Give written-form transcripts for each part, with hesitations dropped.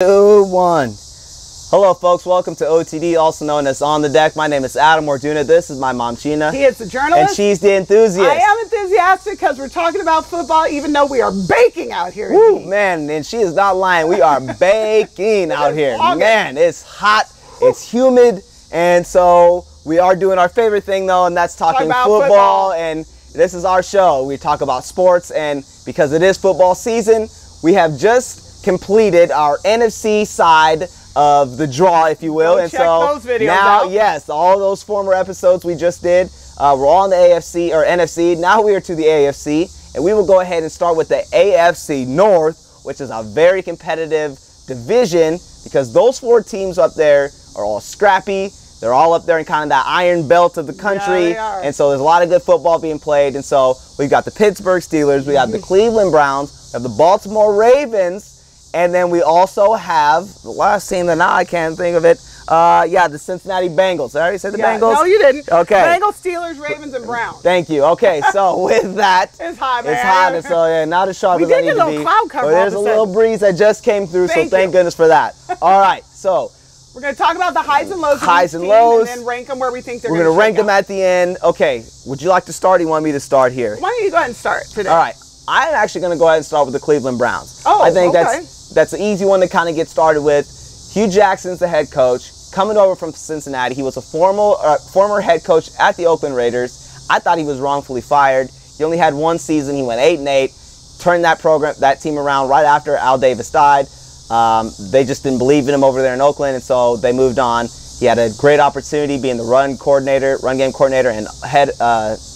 2, 1. Hello folks, welcome to OTD, also known as On the Deck. My name is Adam Orduna. This is my mom, Sheena. He is the journalist. And she's the enthusiast. I am enthusiastic because we're talking about football, even though we are baking out here. Woo, man, and she is not lying. We are baking out here. August. Man, it's hot, it's humid, and so we are doing our favorite thing though, and that's talking football. And this is our show. We talk about sports, and because it is football season, we have just completed our NFC side of the draw, if you will. And check those videos now, out. yes, all those former episodes we just did, we're all on the AFC or NFC. Now we are to the AFC, and we will go ahead and start with the AFC North, which is a very competitive division because those 4 teams up there are all scrappy. They're all up there in kind of that iron belt of the country, Yeah, and so there's a lot of good football being played. And so we've got the Pittsburgh Steelers, we have the Cleveland Browns, we have the Baltimore Ravens, and then we also have the last team that now I can't think of it. Yeah, the Cincinnati Bengals. Did I already say the Bengals? No, you didn't. Okay. Bengals, Steelers, Ravens, and Browns. Thank you. Okay, so with that, It's hot, man. it's hot, and so yeah, not as sharp We as I did need get a to little be. cloud cover But there's a all of a little sudden. breeze that just came through, so Thank thank you. goodness for that. All right, so We're going to talk about the highs and lows of Highs each and team lows. and then rank them where we think they're we're going to rank shake them out. at the end. Okay, would you like to start, or you want me to start here? Why don't you go ahead and start today? All right, I'm actually going to go ahead and start with the Cleveland Browns. Oh, I think okay. that's an easy one to kind of get started with. Hugh Jackson's the head coach, coming over from Cincinnati. He was a former head coach at the Oakland Raiders. I thought he was wrongfully fired. He only had 1 season. He went 8-8, turned that team around right after Al Davis died. They just didn't believe in him over there in Oakland, and so they moved on. He had a great opportunity being the run game coordinator, and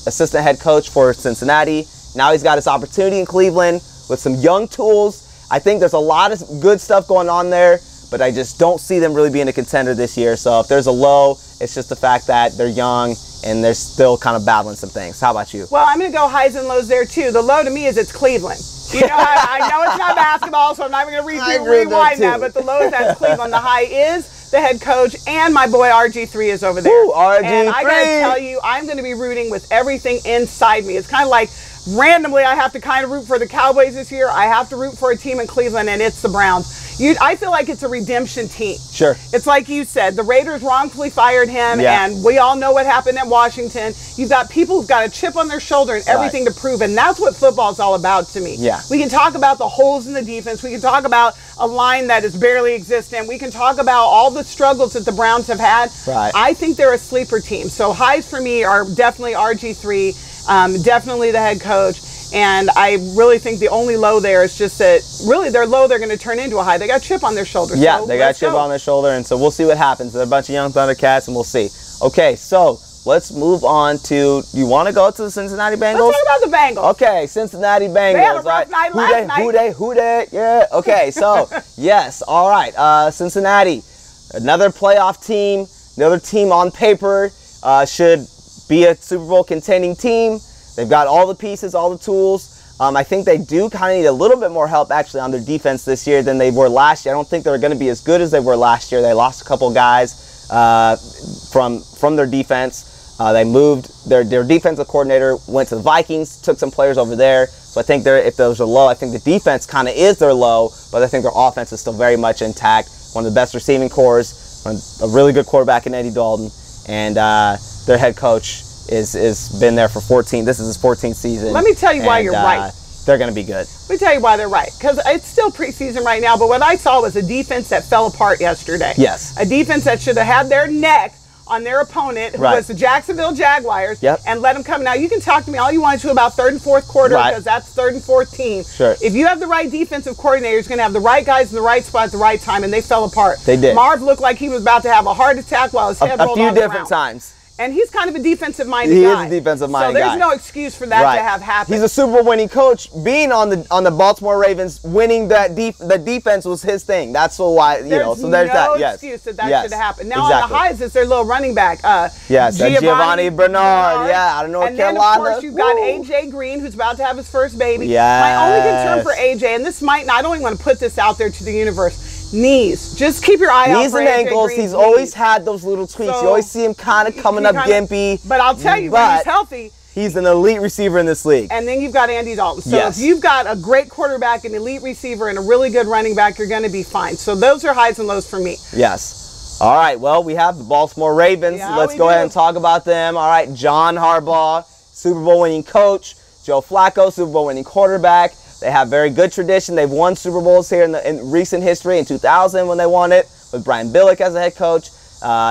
assistant head coach for Cincinnati. Now he's got his opportunity in Cleveland with some young tools. I think there's a lot of good stuff going on there, but I just don't see them really being a contender this year. So if there's a low, it's just the fact that they're young and they're still kind of battling some things. How about you? Well, I'm going to go highs and lows there, too. The low to me is it's Cleveland. You know, I know it's not basketball, so I'm not even going to rewind that, but the low is at Cleveland. The high is the head coach, and my boy RG3 is over there. Woo, RG3. And I got to tell you, I'm going to be rooting with everything inside me. It's kind of like randomly I have to kind of root for the Cowboys this year. I have to root for a team in Cleveland, and it's the Browns. I feel like it's a redemption team. Sure. It's like you said, the Raiders wrongfully fired him, and we all know what happened at Washington. You've got people who've got a chip on their shoulder and everything to prove, and that's what football's all about to me. Yeah. We can talk about the holes in the defense. We can talk about a line that is barely existent. We can talk about all the struggles that the Browns have had. Right. I think they're a sleeper team. So highs for me are definitely RG3, definitely the head coach. And I really think the only low there is just that really their low they're going to turn into a high. They got a chip on their shoulder. Yeah, so they got a chip on their shoulder, and so we'll see what happens. They're a bunch of young Thundercats, and we'll see. Okay, so let's move on to, you want to go to the Cincinnati Bengals? Let's talk about the Bengals. Okay, Cincinnati Bengals. They had a rough night last night. Who they? Yeah, okay, so, yes, all right. Cincinnati, another playoff team, another team on paper, should be a Super Bowl contending team. They've got all the pieces, all the tools. I think they do kind of need a little bit more help actually on their defense this year than they were last year. I don't think they're going to be as good as they were last year. They lost a couple guys from their defense. They moved their defensive coordinator, went to the Vikings, took some players over there. So I think if those are low, I think the defense kind of is their low, but I think their offense is still very much intact. One of the best receiving cores, a really good quarterback in Andy Dalton, and their head coach is been there for 14. This is his 14th season. Let me tell you why you're right. They're going to be good. Let me tell you why they're right. Because it's still preseason right now, but what I saw was a defense that fell apart yesterday. Yes. A defense that should have had their neck on their opponent, who was the Jacksonville Jaguars, and let them come. Now, you can talk to me all you want to about third and fourth quarter, because that's third and fourth team. Sure. If you have the right defensive coordinator, you're going to have the right guys in the right spot at the right time, and they fell apart. They did. Marv looked like he was about to have a heart attack while his head rolled on the ground. A few different times. And he's kind of a defensive-minded guy. He is a defensive-minded guy. So there's no excuse for that to have happened. He's a Super Bowl winning coach. Being on the Baltimore Ravens, winning the defense was his thing. That's why, you know. So there's that. No excuse that should have happened. Now on the highs is their little running back. Giovanni Bernard. Yeah, out of North Carolina. And then of course you've got AJ Green, who's about to have his first baby. Yes. My only concern for AJ, and this might not, I don't even want to put this out there to the universe. Knees. Just keep your eye out for knees and ankles. He's always had those little tweaks. You always see him kind of coming up gimpy. But I'll tell you, when he's healthy, He's an elite receiver in this league. And then you've got Andy Dalton. So Yes. if you've got a great quarterback, an elite receiver, and a really good running back, you're going to be fine. So those are highs and lows for me. Yes. All right, well, we have the Baltimore Ravens. Yeah, Let's we go do. ahead and talk about them. All right, John Harbaugh, Super Bowl winning coach. Joe Flacco, Super Bowl winning quarterback. They have very good tradition. They've won Super Bowls here in recent history. In 2000 when they won it with Brian Billick as the head coach.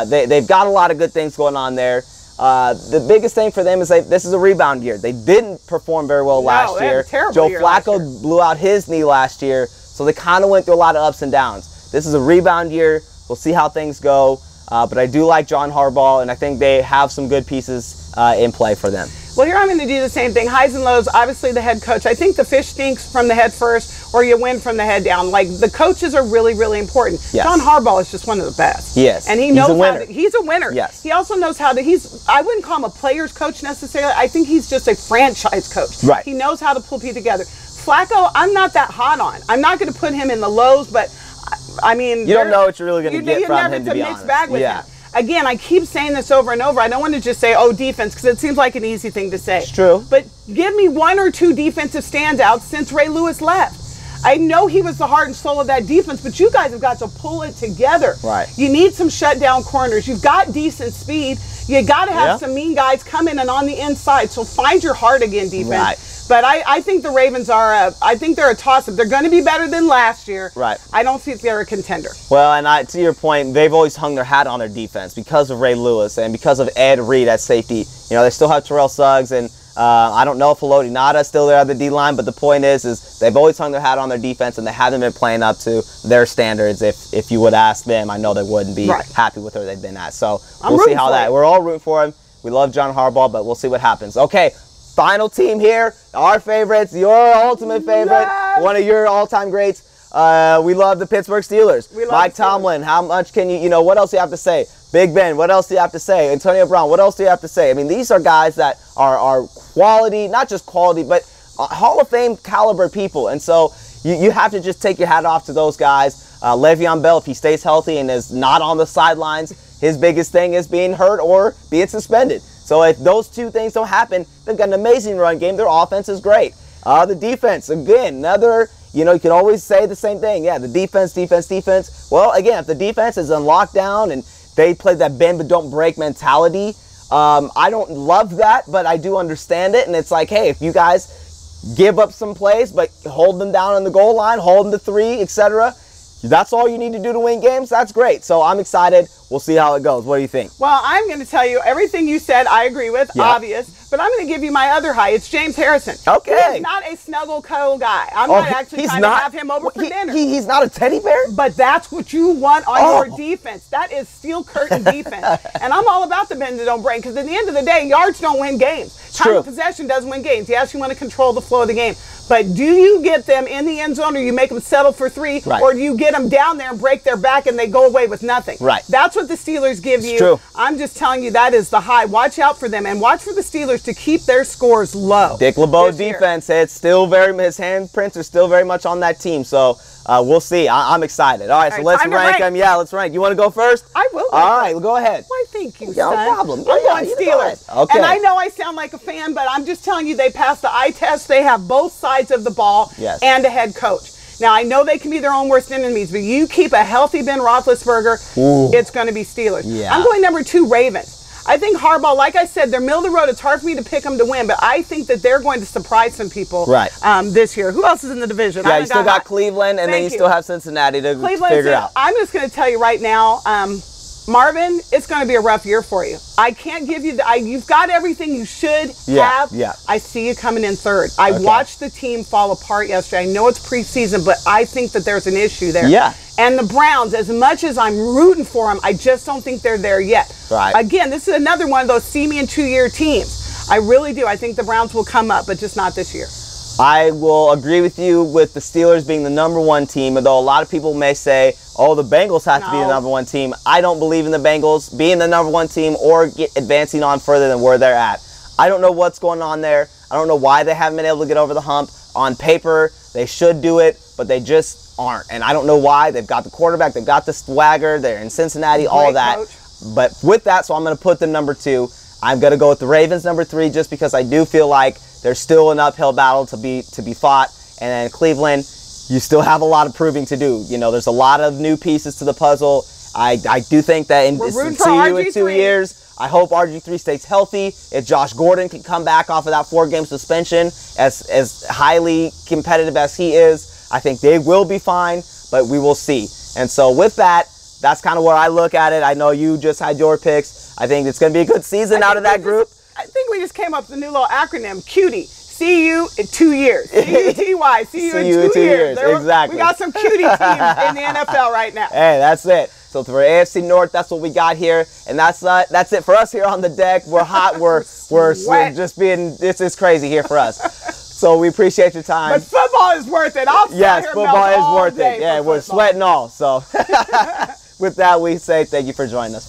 They've got a lot of good things going on there. The biggest thing for them is this is a rebound year. They didn't perform very well last they had a year. terrible Joe year last Flacco year. blew out his knee last year, so they kind of went through a lot of ups and downs. This is a rebound year. We'll see how things go. But I do like John Harbaugh, and I think they have some good pieces in play for them. Well, here I'm going to do the same thing. Highs and lows, obviously the head coach. I think the fish stinks from the head first, or you win from the head down. Like, the coaches are really, really important. Yes. John Harbaugh is just one of the best. Yes. And he He's knows a winner. how to, he's a winner. Yes. He also knows how to, I wouldn't call him a player's coach necessarily. I think he's just a franchise coach. Right. He knows how to pull people together. Flacco, I'm not that hot on. I'm not going to put him in the lows, but I mean, You don't know what you're really going to get from him, to be it's a honest. mixed bag with Yeah. him. Again, I keep saying this over and over. I don't want to just say, oh, defense, because it seems like an easy thing to say. It's true. But give me one or two defensive standouts since Ray Lewis left. I know he was the heart and soul of that defense, but you guys have got to pull it together. Right. You need some shutdown corners. You've got decent speed. You got to have some mean guys come in and on the inside. So find your heart again, defense. Right. But I think the Ravens are, I think they're a toss-up. They're going to be better than last year. Right. I don't think they're a contender. Well, and to your point, they've always hung their hat on their defense because of Ray Lewis and because of Ed Reed at safety. You know, they still have Terrell Suggs, and I don't know if Haloti Nada's still there at the D-line, but the point is they've always hung their hat on their defense, and they haven't been playing up to their standards. If you would ask them, I know they wouldn't be happy with where they've been at. So we'll see how that. We're all rooting for him. We love John Harbaugh, but we'll see what happens. Okay. Final team here, our favorites, your ultimate favorite, one of your all-time greats. We love the Pittsburgh Steelers. Mike Tomlin, how much can what else do you have to say? Big Ben, what else do you have to say? Antonio Brown, what else do you have to say? I mean, these are guys that are quality, not just quality, but Hall of Fame caliber people. And so you have to just take your hat off to those guys. Le'Veon Bell, if he stays healthy and is not on the sidelines, his biggest thing is being hurt or being suspended. So if those two things don't happen, they've got an amazing run game. Their offense is great. The defense, again, another, you can always say the same thing. Yeah, the defense. Well, again, if the defense is on lockdown and they play that bend but don't break mentality, I don't love that, but I do understand it. And it's like, hey, if you guys give up some plays but hold them down on the goal line, hold them to 3, etc., that's all you need to do to win games, that's great. So I'm excited. We'll see how it goes. What do you think? Well, I'm going to tell you everything you said I agree with, obvious. But I'm going to give you my other high. It's James Harrison. Okay. He's not a snuggle cuddle guy. I'm not actually trying to have him over for dinner. He's not a teddy bear? But that's what you want on your defense. That is steel curtain defense. And I'm all about the bend that don't break, because at the end of the day, yards don't win games. Time of possession doesn't win games. Yes, you want to control the flow of the game. But do you get them in the end zone, or you make them settle for 3, or do you get them down there and break their back and they go away with nothing? Right. That's what the Steelers give you. True. I'm just telling you, that is the high. Watch out for them, and watch for the Steelers to keep their scores low. Dick LeBeau defense, it's still his handprints are still very much on that team. So we'll see. I'm excited. All right, so let's rank them. Yeah, let's rank. You want to go first? I will. All right, go ahead. Why, thank you, son. No problem. I'm going Steelers. Okay. And I know I sound like a fan, but I'm just telling you, they passed the eye test. They have both sides of the ball and a head coach. Now, I know they can be their own worst enemies, but you keep a healthy Ben Roethlisberger, it's going to be Steelers. Yeah. I'm going number 2, Ravens. I think Harbaugh, like I said, they're middle of the road. It's hard for me to pick them to win, but I think that they're going to surprise some people this year. Who else is in the division? Yeah, you still got Cleveland, and then you still have Cincinnati to figure out. I'm just going to tell you right now, Marvin, it's going to be a rough year for you. I can't give you you've got everything you should have. Yeah. I see you coming in 3rd. I watched the team fall apart yesterday. I know it's preseason, but I think that there's an issue there. Yeah. And the Browns, as much as I'm rooting for them, I just don't think they're there yet. Right. Again, this is another one of those see-me in 2-year teams. I really do. I think the Browns will come up, but just not this year. I will agree with you with the Steelers being the #1 team, although a lot of people may say, oh, the Bengals have to be the #1 team. I don't believe in the Bengals being the #1 team or advancing on further than where they're at. I don't know what's going on there. I don't know why they haven't been able to get over the hump. On paper, they should do it, but they just aren't. And I don't know why. They've got the quarterback. They've got the swagger. They're in Cincinnati, all of that. Coach. But with that, so I'm going to put them #2. I'm going to go with the Ravens number 3 just because I do feel like there's still an uphill battle to be fought. And then Cleveland, you still have a lot of proving to do. You know, there's a lot of new pieces to the puzzle. I do think that in 2 years, I hope RG3 stays healthy. If Josh Gordon can come back off of that 4-game suspension, as highly competitive as he is, I think they will be fine, but we will see. And so with that, that's kind of where I look at it. I know you just had your picks. I think it's going to be a good season out of that group. I think we just came up with a new little acronym, CUTY. See you in 2 years. C-U-T-Y. See you in 2 years. Exactly. We got some cutie teams in the NFL right now. Hey, that's it. So for AFC North, that's what we got here, and that's it for us here on the deck. We're hot. We're just being. This is crazy here for us. So we appreciate your time. But football is worth it. Yes, football is worth it. Yeah, we're sweating all. So with that, we say thank you for joining us.